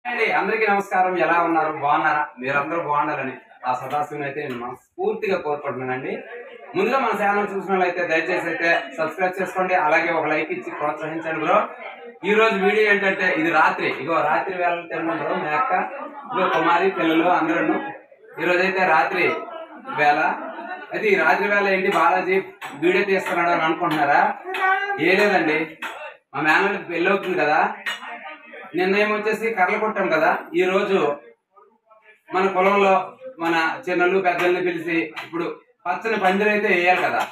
అండి అందరికీ నమస్కారం. ఎలా ఉన్నారు? బాగున్నారా? మీరందరూ బాగుండాలని ఆ సదాశివుని అయితే నేను మనస్ఫూర్తిగా కోరుకుంటున్నానండి. ముందుగా మన ఛానల్ చూసిన వాళ్ళైతే దయచేసి అయితే సబ్స్క్రైబ్ చేసుకోండి, అలాగే ఒక లైక్ ఇచ్చి ప్రోత్సహించండి బ్రో. ఈ రోజు వీడియో ఏంటంటే ఇది రాత్రి వేళ తిన్నాం బ్రో. మీ అక్క కుమారి పిల్లలు అందరూ ఈ రోజు అయితే రాత్రి వేళ అయితే ఈ రాత్రి వేళ ఏంటి బాలాజీ వీడియో తీస్తున్నాడు అని అనుకుంటున్నారా? ఏ లేదండి, మా మేనల్కి పెళ్ళి అవుతుంది కదా. నిన్న ఏమొచ్చేసి కర్రలు కొట్టాం కదా. ఈ రోజు మన పొలంలో మన చిన్నలు పెద్దల్ని పిలిచి ఇప్పుడు పచ్చని పందిరైతే వేయాలి కదా.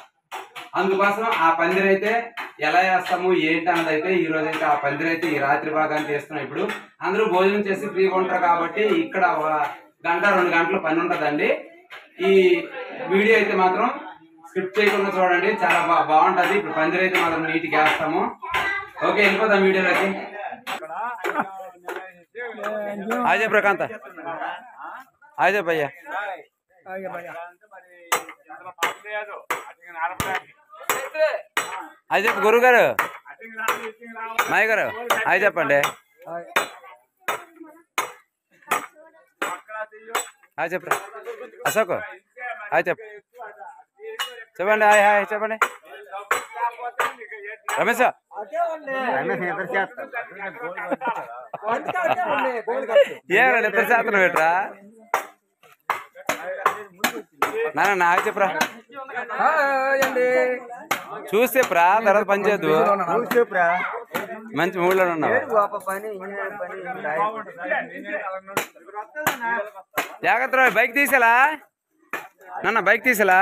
అందుకోసం ఆ పందిరైతే ఎలా వేస్తాము ఏంటి అన్నది అయితే ఈ రోజు అయితే ఆ పందిరైతే ఈ రాత్రి భాగాన్ని చేస్తున్నాం. ఇప్పుడు అందరూ భోజనం చేసి ఫ్రీగా ఉంటారు కాబట్టి ఇక్కడ ఒక గంట 2 గంటల పని ఉంటుందండి. ఈ వీడియో అయితే మాత్రం స్కిప్ చేయకుండా చూడండి, చాలా బాగుంటది. ఇప్పుడు పందిరైతే మాత్రం నీట్గా వేస్తాము. ఓకే, వెళ్ళిపోతాం వీడియోలోకి. आजे प्रकांत आजे भैया आजे गुरु गाరు माय गाరు आजे చెప్పండి. आजे अशोक आजे చెప్పండి. హాయ్ హాయ్ చెప్పండి. రమేష్ ఏమండి ఎప్పుడు చేస్తున్నావు ఏట్రా నాన్న? నాకు చెప్పరా, చూసి చెప్పురా, తర్వాత పని చేయద్దు. మంచి మూడ్లో ఉన్నావు. జాగ్రత్త, బైక్ తీసేలా నాన్న, బైక్ తీసేలా.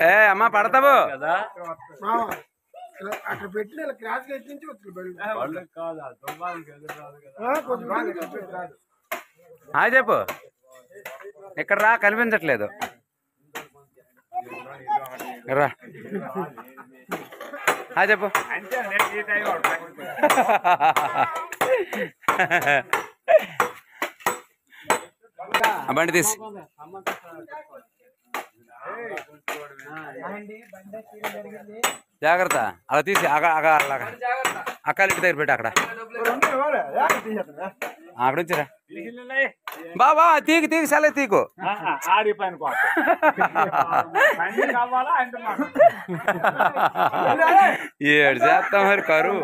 ఏ అమ్మా పడతావు అక్కడ పెట్టి క్రాస్ ఎత్తించి చెప్పు. ఇక్కడ రా, కనిపించట్లేదు. రా చెప్పు. బండి తీసి జాగ్రత్త, అలా తీసి అక్కాలి ఇంటి దగ్గర పెట్టి అక్కడ అక్కడ వచ్చారా బాబా. తీకి తీకి సలే తీకు. ఏడు చేస్తాం మరి కరువు.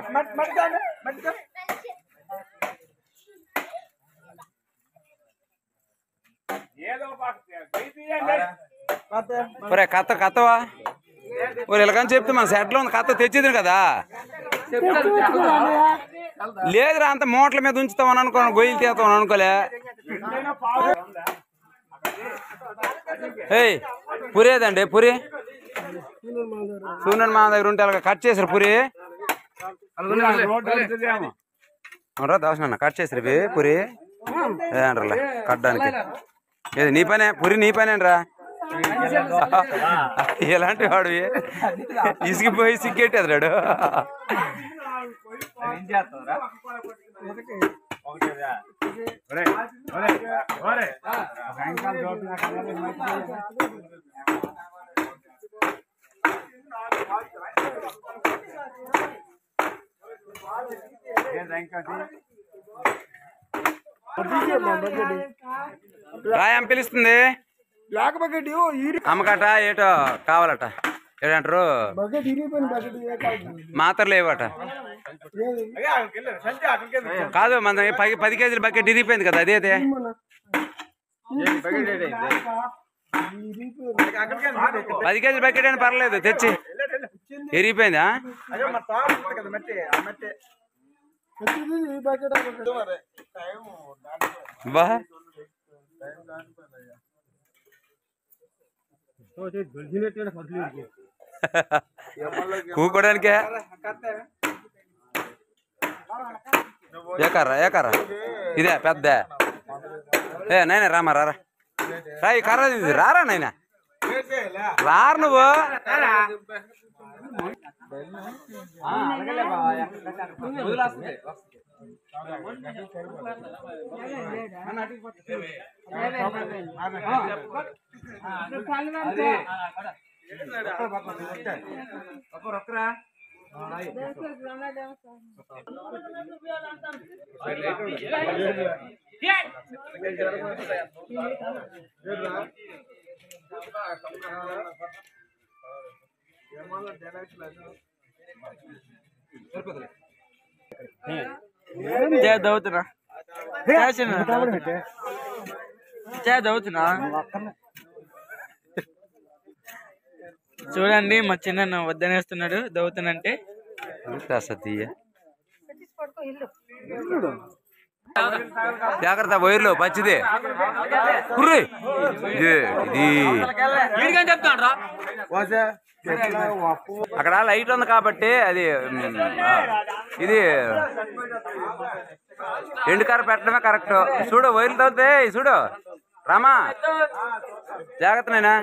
ఒరే కత్తవా ఒరే ఇలాగని చెప్తే మన సెట్లో ఉంది. కత్త తెచ్చేది కదా. లేదురా, అంత మూటల మీద ఉంచుతామని అనుకోను, గొయ్యిలు తీస్తామని అనుకోలే. ఏయ్ పురేదండి, పురి సూనన్ మా దగ్గర ఉంటే అలాగ కట్ చేసారు. పురి దోషణ కట్ చేసారు పురి ఏనరా కట్టడానికి. ఏది నీ పనే పురి, నీ పనేనరా. ఎలాంటి వాడు ఇసిగిపోయి సిగ్గెట్టేదాడు. రాయం పిలుస్తుంది. అమ్మకట ఏటో కావాలట. ఏంటంటారు, మాత్రలు లేవట. కాదు మన 10 కేజీల బకెట్ ఇరిగిపోయింది కదా. అదేదే 10 కేజీల బకెట్ అని పర్లేదు, తెచ్చి. ఇరిగిపోయిందా? బా కూకోడానికే ఏకర్రా ఇదే పెద్ద. నైనా రామా రా ఈ కర్ర రారా నైనా రారు నువ్వు. చదువుతున్నా చదువుతున్నా చూడండి మా చిన్న వద్దనేస్తున్నాడు దవ్వుతానంటే జాగ్రత్త వైర్లు పచ్చిది అక్కడ లైట్ ఉంది కాబట్టి అది ఇది ఎండుకార పెట్టడమే కరెక్ట్. చూడు వైర్లు తగ్గుతాయి చూడు రామా జాగ్రత్త నైనా.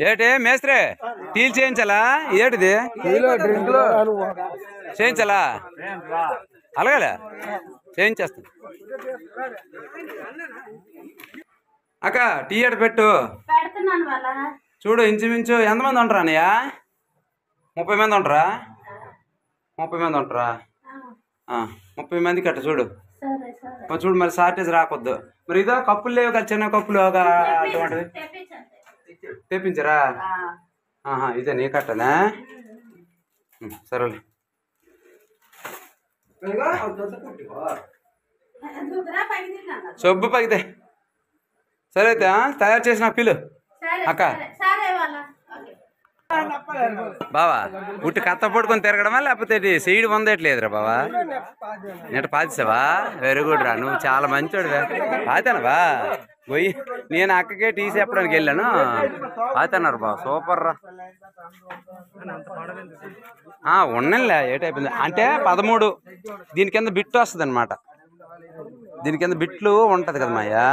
ఏటి మేస్త్రి టీలు చేయించాలా? ఏటిది చేయించాలా? అలాగే చేయించేస్తాను. అక్క టీ ఎడ పెట్టు. చూడు ఇంచుమించు ఎంతమంది ఉంటారా అన్నయ్య? 30 మంది ఉంటారా? 30 మంది ఉంటారా? 30 మందికి అట్ట చూడు. చూడు మరి షార్టేజ్ రాకొద్దు. మరి ఇదో కప్పులు లేవు కదా, చిన్న కప్పులు అటువంటివి తెప్పించరా? ఇదే నీ కట్టనా? సరేలే. సబ్బు పగితే సరే అయితే తయారు చేసిన పిలు అక్క. బావా ఉట్టి కత్త పట్టుకొని తిరగడమా లేకపోతే సీడ్ పొందట్లేదురా బావా? నేను పాతిసావా? వెరీ గుడ్ రా, నువ్వు చాలా మంచోడు. పాతానవా పోయి? నేను అక్కకే టీ చెప్పడానికి వెళ్ళాను, పాతన్నారు బావ. సూపర్ రా. ఉన్నలే ఏట్ అయిపోయింది అంటే 13. దీని కింద బిట్టు వస్తుంది అనమాట. దీని కింద బిట్లు ఉంటది కదా మాయా,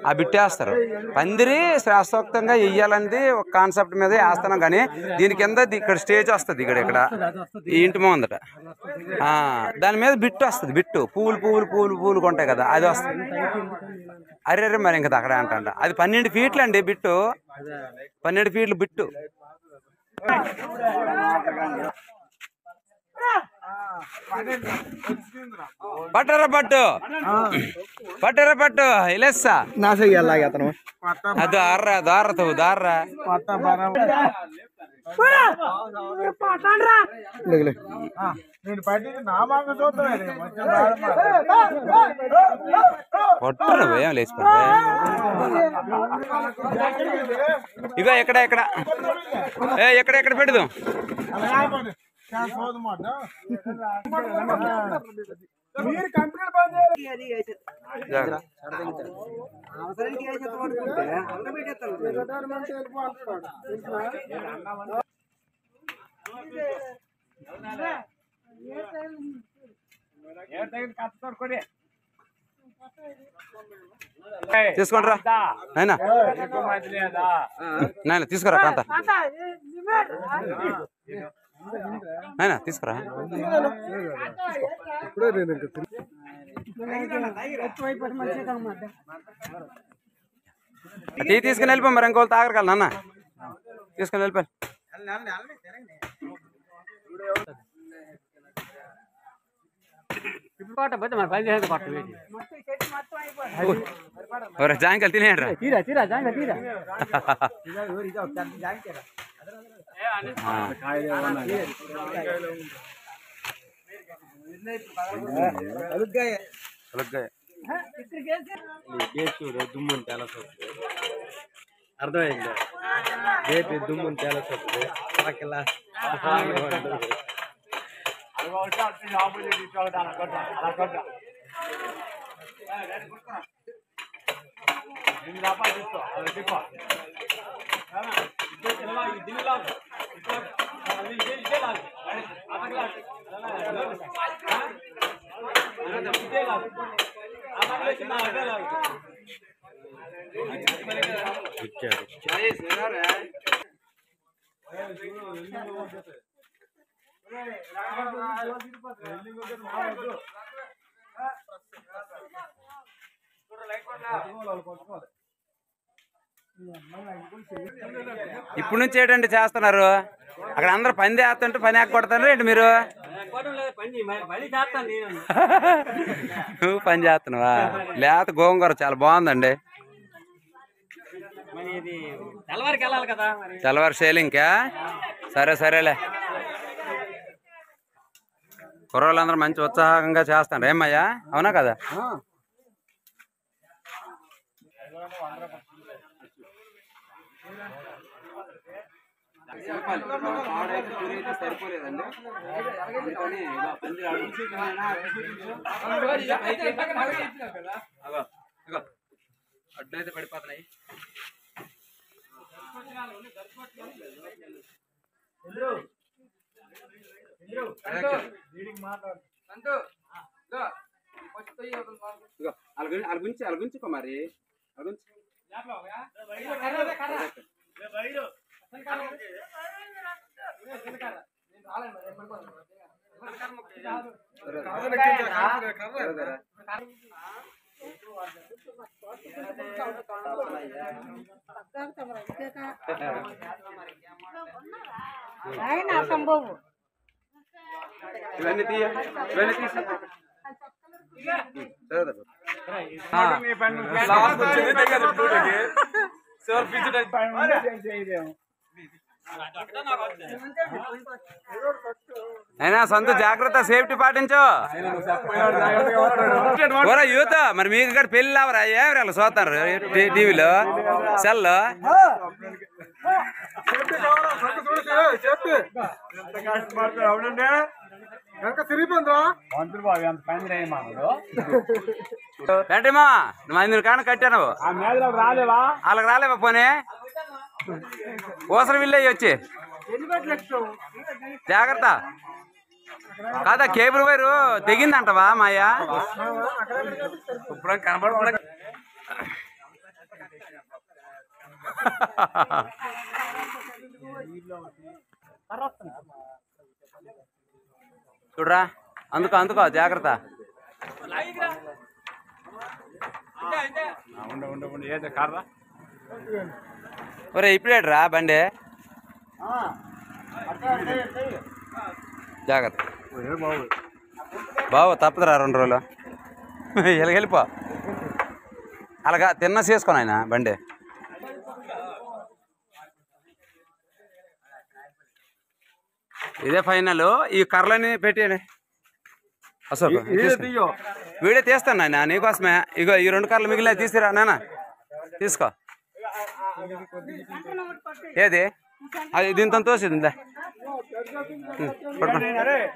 ఆ బిట్టు వేస్తారు. పందిరి శాస్త్రోక్తంగా వెయ్యాలనేది ఒక కాన్సెప్ట్ మీద వేస్తున్నాం. కానీ దీని కింద ఇక్కడ స్టేజ్ వస్తుంది, ఇక్కడ ఈ ఇంటి ముందట దాని మీద బిట్టు వస్తుంది. బిట్టు పువ్వులు పువ్వులు పువ్వులు పువ్వులు ఉంటాయి కదా, అది వస్తుంది. అరే మరి ఇంకా అక్కడే అంట. అది 12 ఫీట్లు అండి బిట్టు, 12 ఫీట్లు బిట్టు. పట్టరా పట్టు పట్టరా పట్టు ఇలేస్సా అది ఆర్రా దారతో దార్రా. పట్టురా భయం లేచిపో. ఇగో ఎక్కడ ఎక్కడ ఎక్కడ పెడదు. తీసుకుంటారా నాయనా? నాయన తీసుకురా కాంత, నాయనా తీసుకురా. టీ తీసుకుని వెళ్ళిపో. మరి ఇంకోళ్ళు తాగరకాలి నాన్న, తీసుకుని వెళ్ళిపోయి. జాంకాయలు తినేయండి. దుమ్ము చాలా సొస్తుంది, అర్థమైంది. రేపు దుమ్ము చాలా సొస్తుంది. ఇప్పుడు నుంచి ఏంటండి చేస్తున్నారు? అక్కడ అందరు పని చేస్తుంటే పని కొడతారు ఏంటి మీరు? నువ్వు పని చేస్తున్నావా? లేత గోంగూర చాలా బాగుందండి. తెల్లవారు సేలింగ్కా? సరేలే. కుర్రోళ్ళందరూ మంచి ఉత్సాహంగా చేస్తాను ఏమయ్యా, అవునా కదా? సరిపోలేదండి. అడ్డైతే పడిపోతున్నాయి. వాళ్ళ గురించి మరి ఇవన్నీ తీసి అయినా సంతు జాగ్రత్త, సేఫ్టీ పాటించు. యూత్ మరి మీకు ఇక్కడ పెళ్లి అవరా? ఏమరా చూస్తారు టీవీలో సెల్లో? ఏంటమ్మా మందిని కాడ కట్టాను, వాళ్ళకి రాలేవా? పోనీ ఓసరం విల్లేజ్ వచ్చి జాగ్రత్త. కాదా కేబుల్ వైరు తెగిందంటవా మాయా? ఇప్పుడు కనబడ చూడరా, అందుకో జాగ్రత్త. ఒరే ఇప్పుడేట్రా బండి, జాగ్రత్త బావు. తప్పదురా 2 రోజులు వెళ్ళిపో. అలాగా తిన్న చేసుకోను ఆయన బండి. ఇదే ఫైనల్. ఈ కర్రలని పెట్టేయండి అసలు. వీడియో తీస్తాను నాయన నీకోసమే. ఇగో ఈ 2 కర్రలు మిగిలిన తీసిరా నాన్న, తీసుకో. ఏది అది దీంతో తోసిందా?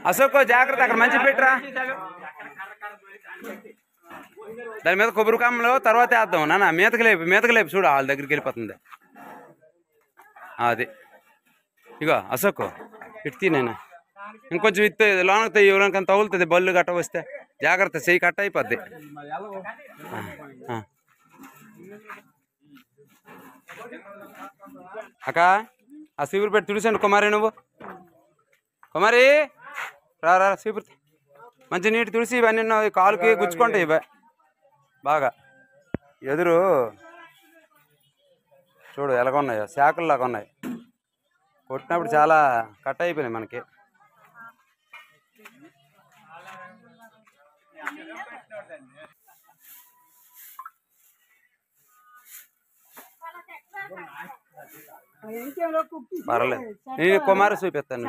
అశోక్ జాగ్రత్త, అక్కడ మంచి పెట్టరా. దాని మీద కొబ్బరి కమ్మలు తర్వాత వేద్దాం నాన్న. మీతకు లేపు చూడు, వాళ్ళ దగ్గరికి వెళ్ళిపోతుంది అది. ఇగో అశోక్ ఇటు తినేనా, ఇంకొంచెం ఇస్తే లోనకి ఎవరికైనా తగులుతుంది, బళ్ళు గట్ట వస్తే జాగ్రత్త, చెయ్యి కట్ట అయిపోద్ది. అక్క ఆ సీపురు పెట్టి తుడిసండి కుమారి. నువ్వు కుమారి రా సీపురు మంచి నీటి తుడిసి. ఇవన్నీ కాలుకి గుచ్చుకుంటాయి ఇవే బాగా. ఎదురు చూడు ఎలాగున్నాయో, శాఖల్లాగా ఉన్నాయి. కొట్టినప్పుడు చాలా కట్ అయిపోయినాయి మనకి. పర్లేదు, నేను కుమారు చూపిస్తాను.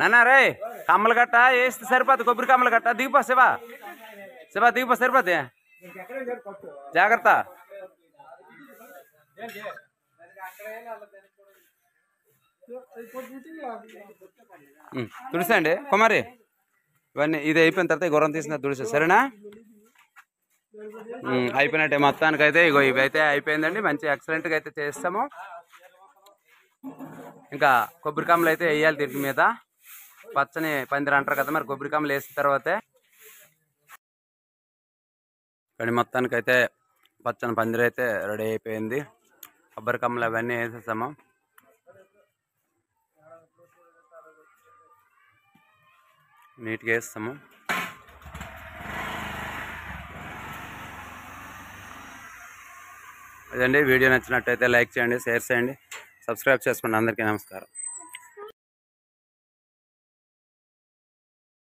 నాన్న రే కమ్మలు గట్ట వేస్తే సరిపోద్ది, కొబ్బరి కమ్మలు గట్ట. దిగిపో శివ దిగిపో, సరిపోద్ది. జాగ్రత్త. తుడిసండి కుమారి. ఇవన్నీ ఇది అయిపోయిన తర్వాత గుర్రం తీసిన తుడిసే, సరేనా? అయిపోయినట్టే మొత్తానికైతే. ఇగో ఇవి అయితే అయిపోయిందండి. మంచి ఎక్సలెంట్గా అయితే చేస్తాము. ఇంకా కొబ్బరి కమ్మలు అయితే వేయాలి దీని మీద. పచ్చని పందిరి అంటారు కదా, మరి కొబ్బరి కమ్మలు వేసిన తర్వాతే కానీ మొత్తానికైతే పచ్చని పందిరి అయితే రెడీ అయిపోయింది. కొబ్బరి కమ్మలు అవన్నీ వేసేసాము. నీట్గా వేస్తాము. అదండి, వీడియో నచ్చినట్టయితే లైక్ చేయండి, షేర్ చేయండి, సబ్స్క్రైబ్ చేసుకోండి. అందరికీ నమస్కారం.